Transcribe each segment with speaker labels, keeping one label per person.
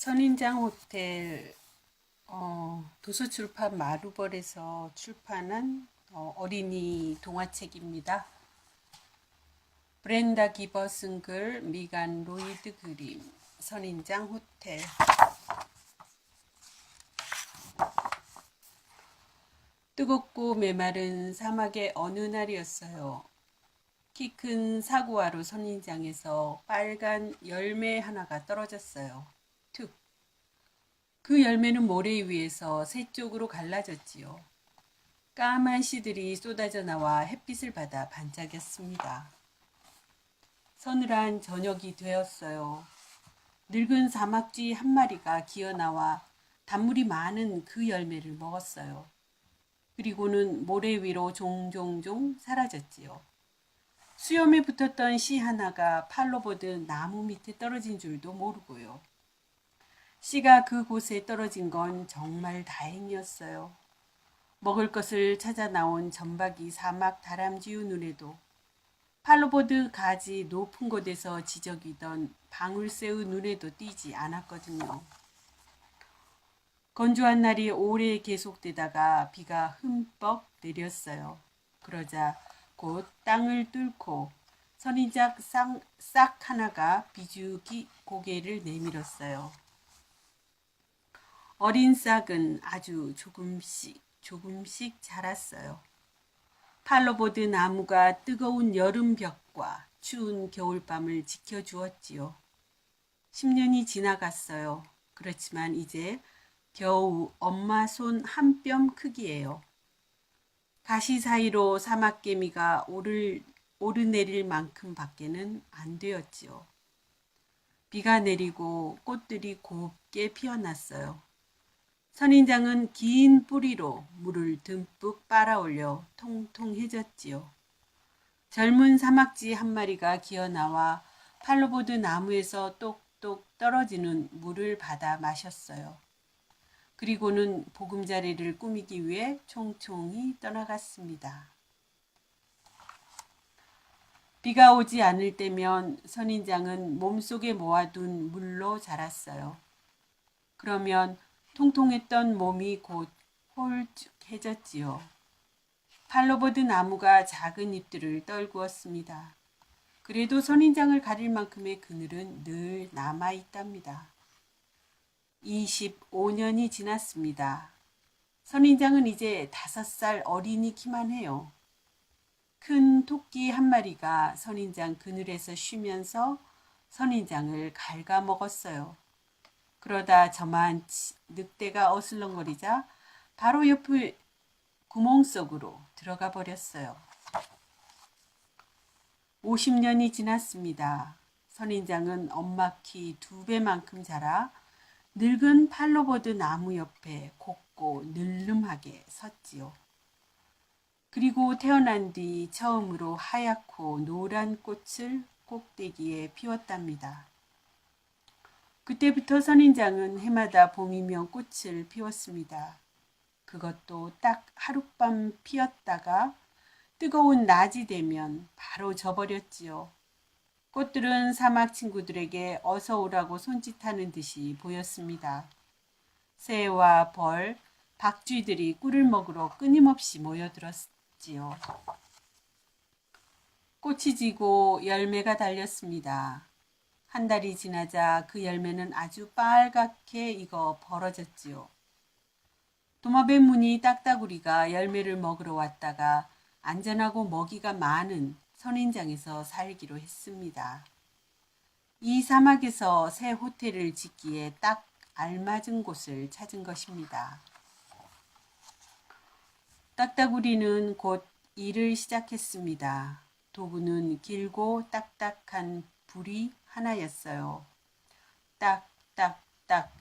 Speaker 1: 선인장 호텔 도서출판 마루벌에서 출판한 어린이 동화책입니다. 브렌다 기버슨 글, 미간 로이드 그림, 선인장 호텔. 뜨겁고 메마른 사막의 어느 날이었어요. 키 큰 사구화로 선인장에서 빨간 열매 하나가 떨어졌어요. 툭! 그 열매는 모래 위에서 세 쪽으로 갈라졌지요. 까만 씨들이 쏟아져 나와 햇빛을 받아 반짝였습니다. 서늘한 저녁이 되었어요. 늙은 사막쥐 한 마리가 기어나와 단물이 많은 그 열매를 먹었어요. 그리고는 모래 위로 종종종 사라졌지요. 수염에 붙었던 씨 하나가 팔로 보듯 나무 밑에 떨어진 줄도 모르고요. 씨가 그곳에 떨어진 건 정말 다행이었어요. 먹을 것을 찾아 나온 점박이 사막 다람쥐의 눈에도 팔로보드 가지 높은 곳에서 지저귀던 방울새의 눈에도 띄지 않았거든요. 건조한 날이 오래 계속되다가 비가 흠뻑 내렸어요. 그러자 곧 땅을 뚫고 선인장 싹 하나가 비죽이 고개를 내밀었어요. 어린 싹은 아주 조금씩 자랐어요. 팔로보드 나무가 뜨거운 여름 벽과 추운 겨울밤을 지켜주었지요. 10년이 지나갔어요. 그렇지만 이제 겨우 엄마 손 한 뼘 크기예요. 가시 사이로 사막개미가 오르내릴 만큼 밖에는 안 되었지요. 비가 내리고 꽃들이 곱게 피어났어요. 선인장은 긴 뿌리로 물을 듬뿍 빨아올려 통통해졌지요. 젊은 사막쥐 한 마리가 기어나와 팔로보드 나무에서 똑똑 떨어지는 물을 받아 마셨어요. 그리고는 보금자리를 꾸미기 위해 총총히 떠나갔습니다. 비가 오지 않을 때면 선인장은 몸속에 모아둔 물로 자랐어요. 그러면 통통했던 몸이 곧 홀쭉해졌지요. 팔로보드 나무가 작은 잎들을 떨구었습니다. 그래도 선인장을 가릴 만큼의 그늘은 늘 남아있답니다. 25년이 지났습니다. 선인장은 이제 5살 어린이 키만 해요. 큰 토끼 한 마리가 선인장 그늘에서 쉬면서 선인장을 갉아먹었어요. 그러다 저만 늑대가 어슬렁거리자 바로 옆의 구멍 속으로 들어가 버렸어요. 50년이 지났습니다. 선인장은 엄마 키 2배만큼 자라 늙은 팔로보드 나무 옆에 곱고 늠름하게 섰지요. 그리고 태어난 뒤 처음으로 하얗고 노란 꽃을 꼭대기에 피웠답니다. 그때부터 선인장은 해마다 봄이면 꽃을 피웠습니다. 그것도 딱 하룻밤 피었다가 뜨거운 낮이 되면 바로 져버렸지요. 꽃들은 사막 친구들에게 어서 오라고 손짓하는 듯이 보였습니다. 새와 벌, 박쥐들이 꿀을 먹으러 끊임없이 모여들었지요. 꽃이 지고 열매가 달렸습니다. 한 달이 지나자 그 열매는 아주 빨갛게 익어 벌어졌지요. 도마뱀 무늬 딱따구리가 열매를 먹으러 왔다가 안전하고 먹이가 많은 선인장에서 살기로 했습니다. 이 사막에서 새 호텔을 짓기에 딱 알맞은 곳을 찾은 것입니다. 딱따구리는 곧 일을 시작했습니다. 도구는 길고 딱딱한 불이 하나였어요. 딱딱딱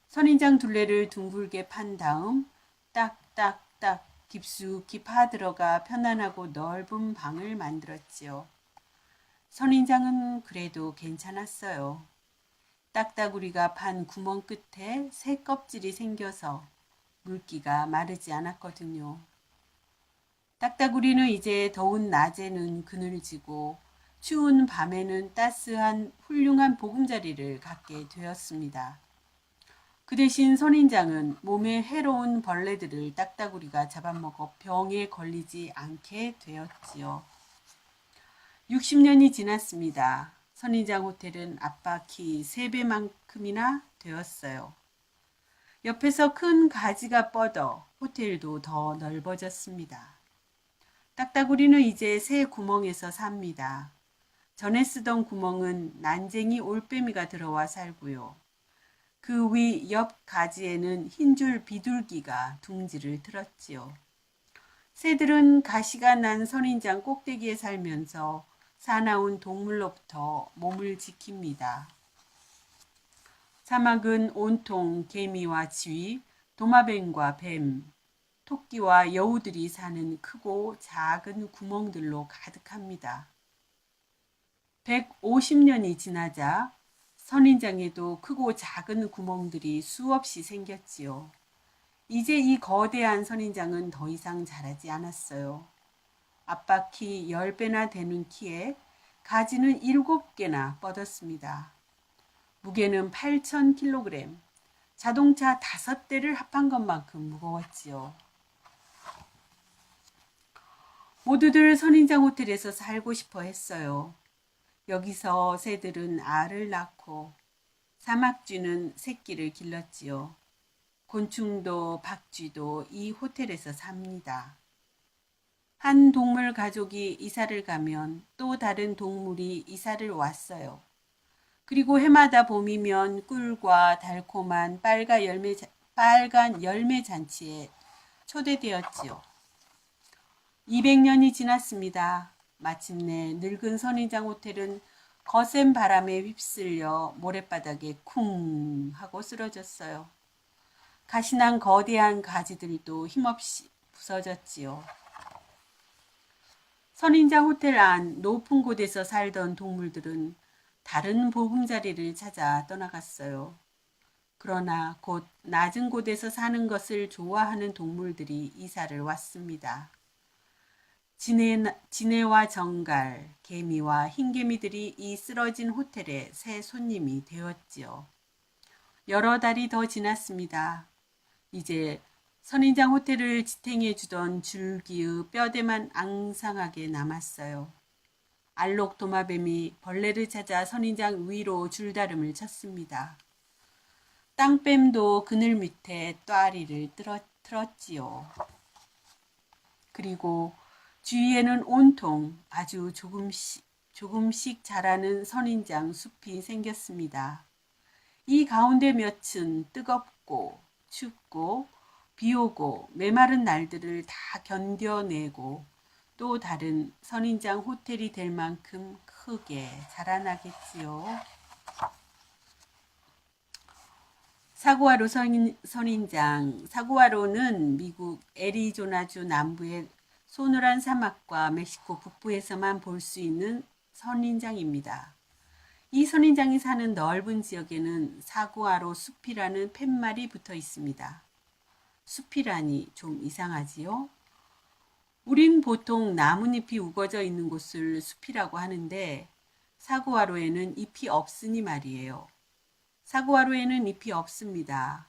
Speaker 1: 선인장 둘레를 둥글게 판 다음 딱딱딱 깊숙이 파들어가 편안하고 넓은 방을 만들었지요. 선인장은 그래도 괜찮았어요. 딱따구리가 판 구멍 끝에 새 껍질이 생겨서 물기가 마르지 않았거든요. 딱따구리는 이제 더운 낮에는 그늘지고 추운 밤에는 따스한 훌륭한 보금자리를 갖게 되었습니다. 그 대신 선인장은 몸에 해로운 벌레들을 딱따구리가 잡아먹어 병에 걸리지 않게 되었지요. 60년이 지났습니다. 선인장 호텔은 아빠 키 3배만큼이나 되었어요. 옆에서 큰 가지가 뻗어 호텔도 더 넓어졌습니다. 딱따구리는 이제 새 구멍에서 삽니다. 전에 쓰던 구멍은 난쟁이 올빼미가 들어와 살고요. 그 위 옆 가지에는 흰줄 비둘기가 둥지를 틀었지요. 새들은 가시가 난 선인장 꼭대기에 살면서 사나운 동물로부터 몸을 지킵니다. 사막은 온통 개미와 쥐, 도마뱀과 뱀, 토끼와 여우들이 사는 크고 작은 구멍들로 가득합니다. 150년이 지나자 선인장에도 크고 작은 구멍들이 수없이 생겼지요. 이제 이 거대한 선인장은 더 이상 자라지 않았어요. 아빠 키 10배나 되는 키에 가지는 7개나 뻗었습니다. 무게는 8,000kg, 자동차 5대를 합한 것만큼 무거웠지요. 모두들 선인장 호텔에서 살고 싶어 했어요. 여기서 새들은 알을 낳고 사막쥐는 새끼를 길렀지요. 곤충도 박쥐도 이 호텔에서 삽니다. 한 동물 가족이 이사를 가면 또 다른 동물이 이사를 왔어요. 그리고 해마다 봄이면 꿀과 달콤한 빨간 열매 잔치에 초대되었지요. 200년이 지났습니다. 마침내 늙은 선인장 호텔은 거센 바람에 휩쓸려 모랫바닥에 쿵 하고 쓰러졌어요. 가시난 거대한 가지들도 힘없이 부서졌지요. 선인장 호텔 안 높은 곳에서 살던 동물들은 다른 보금자리를 찾아 떠나갔어요. 그러나 곧 낮은 곳에서 사는 것을 좋아하는 동물들이 이사를 왔습니다. 지네와 정갈, 개미와 흰개미들이 이 쓰러진 호텔의 새 손님이 되었지요. 여러 달이 더 지났습니다. 이제 선인장 호텔을 지탱해 주던 줄기의 뼈대만 앙상하게 남았어요. 알록 도마뱀이 벌레를 찾아 선인장 위로 줄다름을 쳤습니다. 땅뱀도 그늘 밑에 또아리를 틀었지요. 그리고 주위에는 온통 아주 조금씩 자라는 선인장 숲이 생겼습니다. 이 가운데 몇은 뜨겁고 춥고 비오고 메마른 날들을 다 견뎌내고 또 다른 선인장 호텔이 될 만큼 크게 자라나겠지요. 사구아로 선인장. 사구아로는 미국 애리조나주 남부의 소노란 사막과 멕시코 북부에서만 볼 수 있는 선인장입니다. 이 선인장이 사는 넓은 지역에는 사구아로 숲이라는 팻말이 붙어 있습니다. 숲이라니 좀 이상하지요? 우린 보통 나뭇잎이 우거져 있는 곳을 숲이라고 하는데 사구아로에는 잎이 없으니 말이에요. 사구아로에는 잎이 없습니다.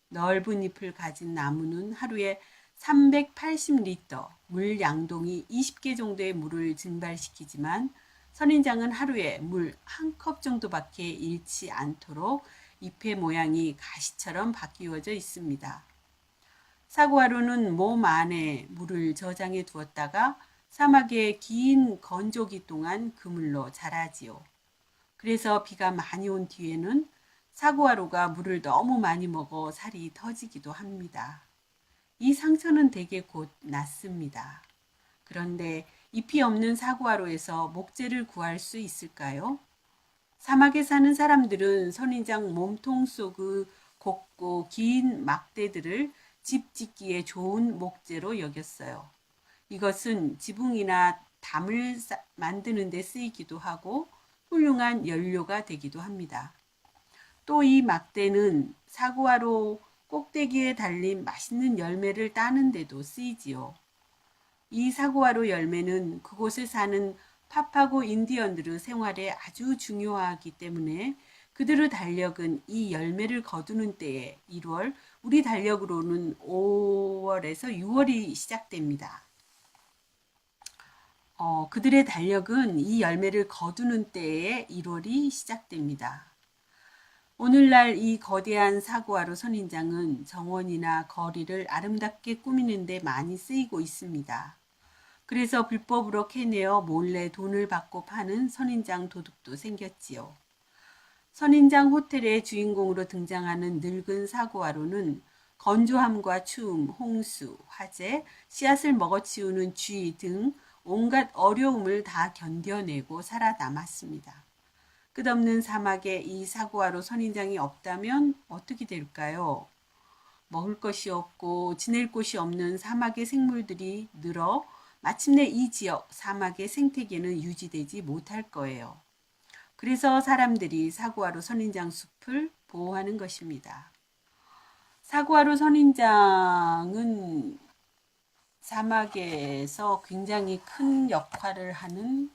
Speaker 1: 넓은 잎을 가진 나무는 하루에 380리터, 물 양동이 20개 정도의 물을 증발시키지만 선인장은 하루에 물 1컵 정도밖에 잃지 않도록 잎의 모양이 가시처럼 바뀌어져 있습니다. 사구아로는 몸 안에 물을 저장해 두었다가 사막의 긴 건조기 동안 그물로 자라지요. 그래서 비가 많이 온 뒤에는 사구아로가 물을 너무 많이 먹어 살이 터지기도 합니다. 이 상처는 대개 곧 낫습니다. 그런데 잎이 없는 사구아로에서 목재를 구할 수 있을까요? 사막에 사는 사람들은 선인장 몸통 속의 곱고 긴 막대들을 집 짓기에 좋은 목재로 여겼어요. 이것은 지붕이나 담을 만드는 데 쓰이기도 하고 훌륭한 연료가 되기도 합니다. 또 이 막대는 사구아로 꼭대기에 달린 맛있는 열매를 따는 데도 쓰이지요. 이 사구아로 열매는 그곳에 사는 파파고 인디언들의 생활에 아주 중요하기 때문에 그들의 달력은 이 열매를 거두는 때에 1월, 우리 달력으로는 5월에서 6월이 시작됩니다. 그들의 달력은 이 열매를 거두는 때에 1월이 시작됩니다. 오늘날 이 거대한 사구아로 선인장은 정원이나 거리를 아름답게 꾸미는 데 많이 쓰이고 있습니다. 그래서 불법으로 캐내어 몰래 돈을 받고 파는 선인장 도둑도 생겼지요. 선인장 호텔의 주인공으로 등장하는 늙은 사구아로는 건조함과 추움, 홍수, 화재, 씨앗을 먹어치우는 쥐 등 온갖 어려움을 다 견뎌내고 살아남았습니다. 끝없는 사막에 이 사구아로 선인장이 없다면 어떻게 될까요? 먹을 것이 없고 지낼 곳이 없는 사막의 생물들이 늘어 마침내 이 지역 사막의 생태계는 유지되지 못할 거예요. 그래서 사람들이 사구아로 선인장 숲을 보호하는 것입니다. 사구아로 선인장은 사막에서 굉장히 큰 역할을 하는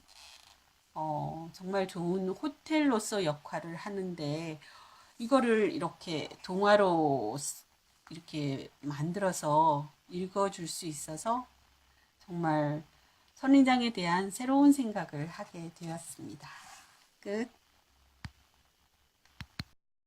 Speaker 1: 정말 좋은 호텔로서 역할을 하는데 이거를 이렇게 동화로 이렇게 만들어서 읽어줄 수 있어서 정말 선인장에 대한 새로운 생각을 하게 되었습니다. 끝.